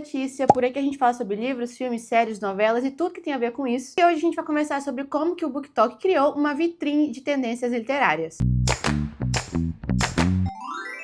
Letícia, por aqui a gente fala sobre livros, filmes, séries, novelas e tudo que tem a ver com isso. E hoje a gente vai conversar sobre como que o BookTok criou uma vitrine de tendências literárias.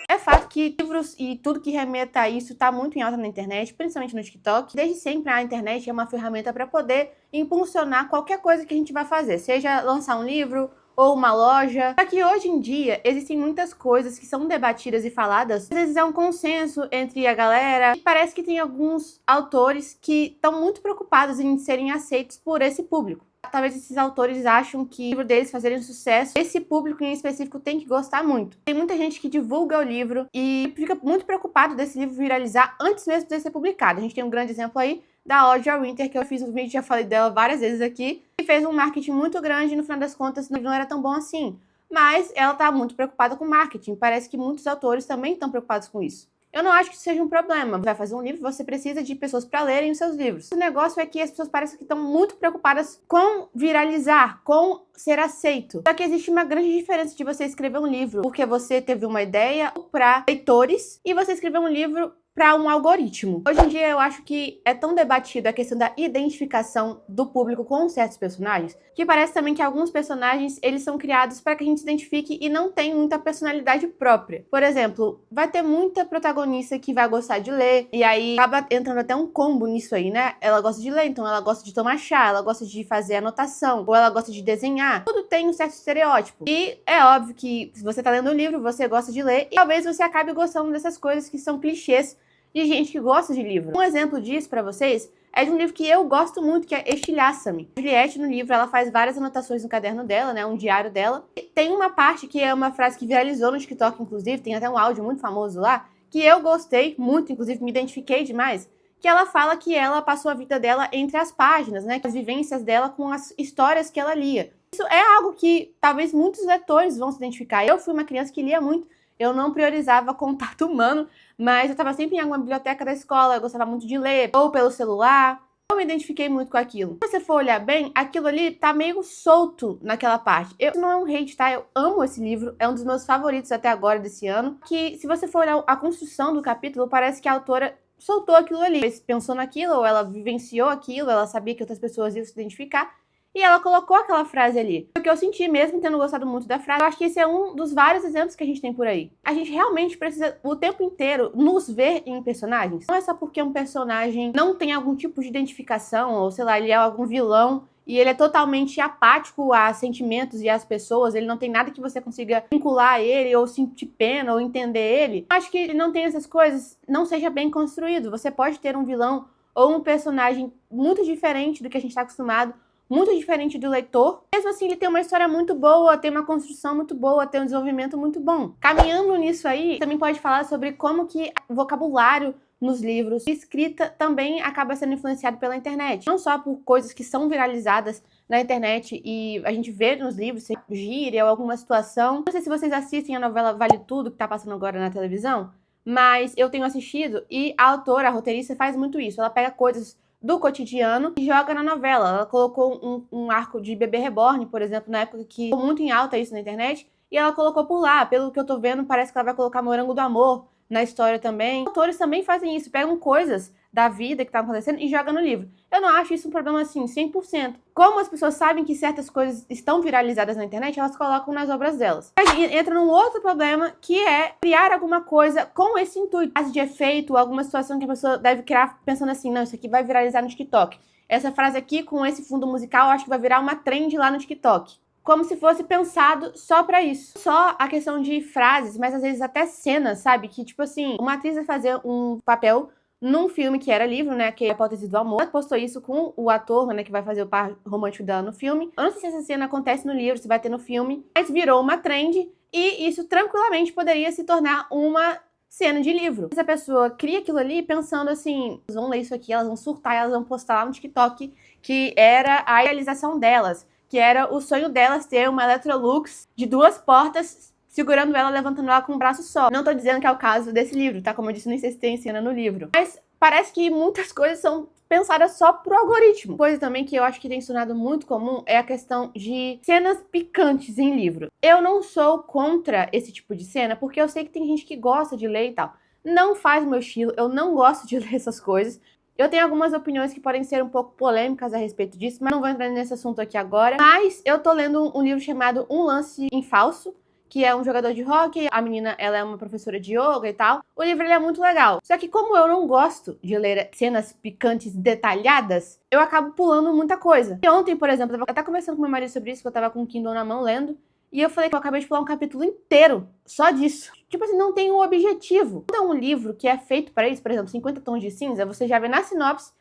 É fato que livros e tudo que remeta a isso está muito em alta na internet, principalmente no TikTok. Desde sempre a internet é uma ferramenta para poder impulsionar qualquer coisa que a gente vai fazer, seja lançar um livro ou uma loja. Só que hoje em dia existem muitas coisas que são debatidas e faladas, às vezes é um consenso entre a galera, e parece que tem alguns autores que estão muito preocupados em serem aceitos por esse público. Talvez esses autores acham que o livro deles fazerem sucesso, esse público em específico tem que gostar muito. Tem muita gente que divulga o livro e fica muito preocupado desse livro viralizar antes mesmo de ser publicado. A gente tem um grande exemplo aí da Audrey Winter, que eu fiz um vídeo, já falei dela várias vezes aqui, e fez um marketing muito grande e no final das contas não era tão bom assim. Mas ela tá muito preocupada com marketing, parece que muitos autores também estão preocupados com isso. Eu não acho que isso seja um problema. Você vai fazer um livro, você precisa de pessoas para lerem os seus livros. O negócio é que as pessoas parecem que estão muito preocupadas com viralizar, com ser aceito. Só que existe uma grande diferença de você escrever um livro porque você teve uma ideia para leitores e você escrever um livro para um algoritmo. Hoje em dia eu acho que é tão debatido a questão da identificação do público com certos personagens, que parece também que alguns personagens eles são criados para que a gente se identifique e não tem muita personalidade própria. Por exemplo, vai ter muita protagonista que vai gostar de ler, e aí acaba entrando até um combo nisso aí, né? Ela gosta de ler, então ela gosta de tomar chá, ela gosta de fazer anotação, ou ela gosta de desenhar. Tudo tem um certo estereótipo. E é óbvio que se você tá lendo um livro, você gosta de ler, e talvez você acabe gostando dessas coisas que são clichês de gente que gosta de livro. Um exemplo disso pra vocês é de um livro que eu gosto muito, que é Estilhaça-me. Juliette, no livro, ela faz várias anotações no caderno dela, né, um diário dela. E tem uma parte que é uma frase que viralizou no TikTok, inclusive, tem até um áudio muito famoso lá, que eu gostei muito, inclusive me identifiquei demais, que ela fala que ela passou a vida dela entre as páginas, né, as vivências dela com as histórias que ela lia. Isso é algo que talvez muitos leitores vão se identificar. Eu fui uma criança que lia muito, eu não priorizava contato humano, mas eu estava sempre em alguma biblioteca da escola, eu gostava muito de ler, ou pelo celular. Eu me identifiquei muito com aquilo. Se você for olhar bem, aquilo ali tá meio solto naquela parte. Isso não é um hate, tá? Eu amo esse livro, é um dos meus favoritos até agora desse ano. Que se você for olhar a construção do capítulo, parece que a autora soltou aquilo ali. Ela pensou naquilo, ou ela vivenciou aquilo, ela sabia que outras pessoas iam se identificar. E ela colocou aquela frase ali. O que eu senti mesmo tendo gostado muito da frase, eu acho que esse é um dos vários exemplos que a gente tem por aí. A gente realmente precisa o tempo inteiro nos ver em personagens. Não é só porque um personagem não tem algum tipo de identificação, ou sei lá, ele é algum vilão e ele é totalmente apático a sentimentos e às pessoas, ele não tem nada que você consiga vincular a ele, ou sentir pena, ou entender ele. Eu acho que ele não tem essas coisas, não seja bem construído. Você pode ter um vilão ou um personagem muito diferente do que a gente está acostumado, muito diferente do leitor. Mesmo assim, ele tem uma história muito boa, tem uma construção muito boa, tem um desenvolvimento muito bom. Caminhando nisso aí, também pode falar sobre como que o vocabulário nos livros, escrita também acaba sendo influenciado pela internet. Não só por coisas que são viralizadas na internet e a gente vê nos livros, se gíria ou alguma situação. Não sei se vocês assistem a novela Vale Tudo, que tá passando agora na televisão, mas eu tenho assistido e a autora, a roteirista, faz muito isso. Ela pega coisas do cotidiano e joga na novela. Ela colocou um arco de Bebê Reborn, por exemplo, na época que ficou muito em alta isso na internet, e ela colocou por lá. Pelo que eu tô vendo, parece que ela vai colocar Morango do Amor na história também. Os autores também fazem isso, pegam coisas da vida que tá acontecendo e jogam no livro. Eu não acho isso um problema assim, 100%. Como as pessoas sabem que certas coisas estão viralizadas na internet, elas colocam nas obras delas. Aí entra num outro problema, que é criar alguma coisa com esse intuito. Frase de efeito, alguma situação que a pessoa deve criar pensando assim, não, isso aqui vai viralizar no TikTok. Essa frase aqui, com esse fundo musical, eu acho que vai virar uma trend lá no TikTok. Como se fosse pensado só pra isso. Só a questão de frases, mas às vezes até cenas, sabe? Que, tipo assim, uma atriz vai fazer um papel num filme que era livro, né, que é a Hipótese do Amor. Ela postou isso com o ator, né, que vai fazer o par romântico dela no filme. Eu não sei se essa cena acontece no livro, se vai ter no filme, mas virou uma trend e isso tranquilamente poderia se tornar uma cena de livro. Essa pessoa cria aquilo ali pensando assim, elas vão ler isso aqui, elas vão surtar, elas vão postar lá no TikTok, que era a realização delas, que era o sonho delas ter uma Electrolux de 2 portas, segurando ela, levantando ela com um braço só. Não tô dizendo que é o caso desse livro, tá? Como eu disse, não sei se tem cena no livro. Mas parece que muitas coisas são pensadas só pro algoritmo. Coisa também que eu acho que tem se tornado muito comum é a questão de cenas picantes em livro. Eu não sou contra esse tipo de cena, porque eu sei que tem gente que gosta de ler e tal. não faz o meu estilo, eu não gosto de ler essas coisas. Eu tenho algumas opiniões que podem ser um pouco polêmicas a respeito disso, mas não vou entrar nesse assunto aqui agora. Mas eu tô lendo um livro chamado Um Lance em Falso, que é um jogador de hóquei, a menina, ela é uma professora de yoga e tal. O livro, ele é muito legal. Só que como eu não gosto de ler cenas picantes detalhadas, eu acabo pulando muita coisa. E ontem, por exemplo, eu tava até conversando com meu marido sobre isso, que eu tava com o Kindle na mão lendo, e eu falei que eu acabei de pular um capítulo inteiro só disso. Tipo assim, não tem um objetivo. Quando é um livro que é feito para isso, por exemplo, 50 Tons de Cinza, você já vê na sinopse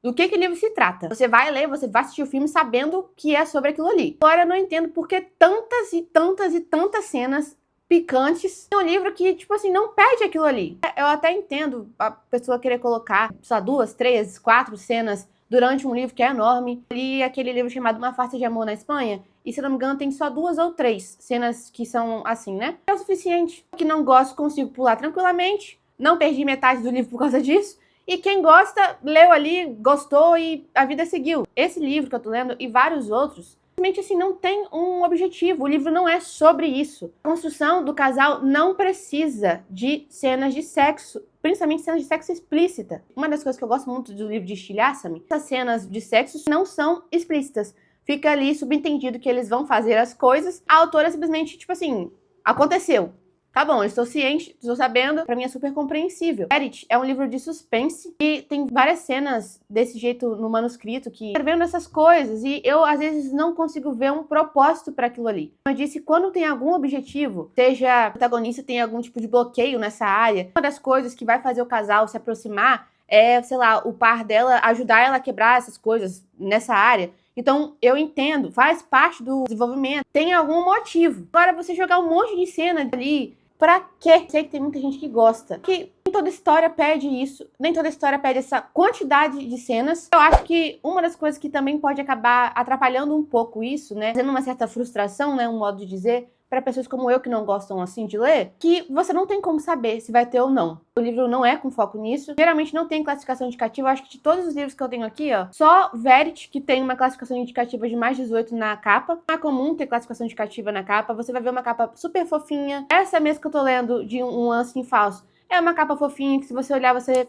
do que o livro se trata. Você vai ler, você vai assistir o filme sabendo que é sobre aquilo ali. Agora eu não entendo por que tantas e tantas e tantas cenas picantes em um livro que, tipo assim, não pede aquilo ali. Eu até entendo a pessoa querer colocar só 2, 3, 4 cenas durante um livro que é enorme. Eu li aquele livro chamado Uma Farsa de Amor na Espanha, e se não me engano tem só 2 ou 3 cenas que são assim, né? É o suficiente. Que não gosto, consigo pular tranquilamente. Não perdi metade do livro por causa disso. E quem gosta, leu ali, gostou e a vida seguiu. Esse livro que eu tô lendo e vários outros, simplesmente assim, não tem um objetivo. O livro não é sobre isso. A construção do casal não precisa de cenas de sexo, principalmente cenas de sexo explícita. Uma das coisas que eu gosto muito do livro de Estilhaça-me, essas cenas de sexo não são explícitas. Fica ali subentendido que eles vão fazer as coisas. A autora simplesmente, tipo assim, aconteceu. Tá bom, eu estou ciente, estou sabendo, pra mim é super compreensível. Verity é um livro de suspense e tem várias cenas desse jeito no manuscrito que vendo essas coisas e eu às vezes não consigo ver um propósito para aquilo ali. Como eu disse, quando tem algum objetivo, seja o protagonista tem algum tipo de bloqueio nessa área, uma das coisas que vai fazer o casal se aproximar é, sei lá, o par dela ajudar ela a quebrar essas coisas nessa área. Então, eu entendo, faz parte do desenvolvimento, tem algum motivo. Agora, você jogar um monte de cena ali, pra quê? Sei que tem muita gente que gosta. Que nem toda história pede isso, nem toda história pede essa quantidade de cenas. Eu acho que uma das coisas que também pode acabar atrapalhando um pouco isso, né, fazendo uma certa frustração, né, um modo de dizer, para pessoas como eu que não gostam assim de ler, que você não tem como saber se vai ter ou não. O livro não é com foco nisso. Geralmente não tem classificação indicativa. Eu acho que de todos os livros que eu tenho aqui, ó, só Verity, que tem uma classificação indicativa de mais 18 na capa. Não é comum ter classificação indicativa na capa. Você vai ver uma capa super fofinha. Essa mesmo que eu tô lendo, de Um Lance em Falso, é uma capa fofinha que se você olhar, você...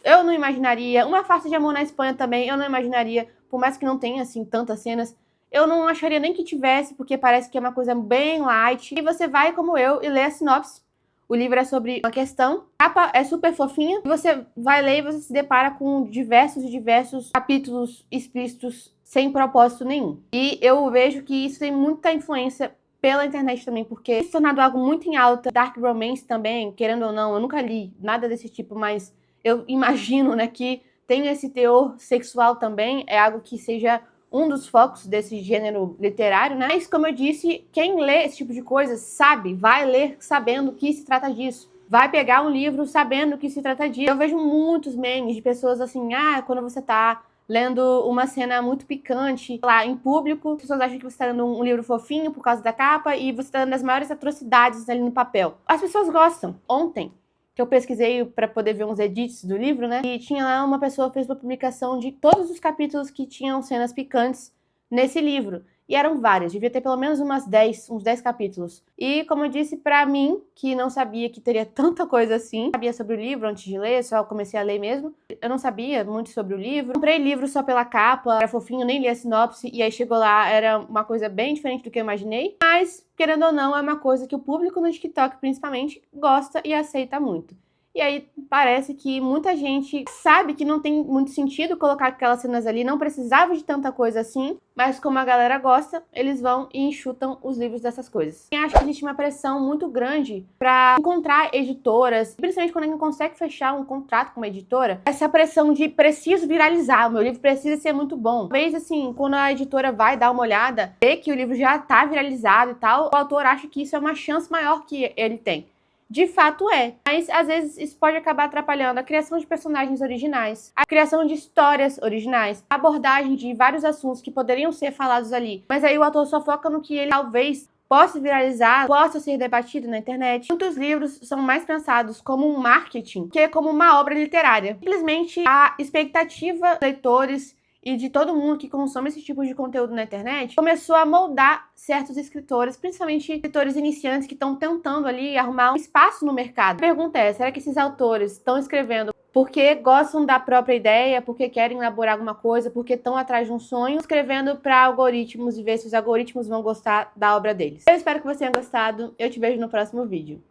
Eu não imaginaria. Uma Farsa de Amor na Espanha também, eu não imaginaria. Por mais que não tenha, assim, tantas cenas, eu não acharia nem que tivesse, porque parece que é uma coisa bem light. E você vai, como eu, e lê a sinopse. O livro é sobre uma questão. A capa é super fofinha. Você vai ler e você se depara com diversos e diversos capítulos explícitos sem propósito nenhum. E eu vejo que isso tem muita influência pela internet também, porque tem se tornado algo muito em alta. Dark Romance também, querendo ou não, eu nunca li nada desse tipo, mas eu imagino, né, que tem esse teor sexual também. É algo que seja um dos focos desse gênero literário, né? Mas, como eu disse, quem lê esse tipo de coisa sabe, vai ler sabendo que se trata disso. Vai pegar um livro sabendo que se trata disso. Eu vejo muitos memes de pessoas assim, quando você tá lendo uma cena muito picante lá em público, as pessoas acham que você tá lendo um livro fofinho por causa da capa e você tá lendo as maiores atrocidades ali no papel. As pessoas gostam. Ontem, que eu pesquisei para poder ver uns edits do livro, né? E tinha lá uma pessoa que fez uma publicação de todos os capítulos que tinham cenas picantes nesse livro. E eram várias, devia ter pelo menos uns 10 capítulos. E, como eu disse, pra mim, que não sabia que teria tanta coisa assim, sabia sobre o livro antes de ler, só comecei a ler mesmo. Eu não sabia muito sobre o livro. Comprei livro só pela capa, era fofinho, nem li a sinopse, e aí chegou lá, era uma coisa bem diferente do que eu imaginei. Mas, querendo ou não, é uma coisa que o público no TikTok, principalmente, gosta e aceita muito. E aí parece que muita gente sabe que não tem muito sentido colocar aquelas cenas ali, não precisava de tanta coisa assim, mas como a galera gosta, eles vão e enxutam os livros dessas coisas. Eu acho que existe uma pressão muito grande pra encontrar editoras, principalmente quando a gente consegue fechar um contrato com uma editora, essa pressão de preciso viralizar, o meu livro precisa ser muito bom. Talvez assim, quando a editora vai dar uma olhada, vê que o livro já tá viralizado e tal, o autor acha que isso é uma chance maior que ele tem. De fato é, mas às vezes isso pode acabar atrapalhando a criação de personagens originais, a criação de histórias originais, a abordagem de vários assuntos que poderiam ser falados ali, mas aí o autor só foca no que ele talvez possa viralizar, possa ser debatido na internet. Muitos livros são mais pensados como um marketing que como uma obra literária. Simplesmente a expectativa dos leitores e de todo mundo que consome esse tipo de conteúdo na internet, começou a moldar certos escritores, principalmente escritores iniciantes que estão tentando ali arrumar um espaço no mercado. A pergunta é, será que esses autores estão escrevendo porque gostam da própria ideia, porque querem elaborar alguma coisa, porque estão atrás de um sonho, escrevendo para algoritmos e ver se os algoritmos vão gostar da obra deles? Eu espero que você tenha gostado, eu te vejo no próximo vídeo.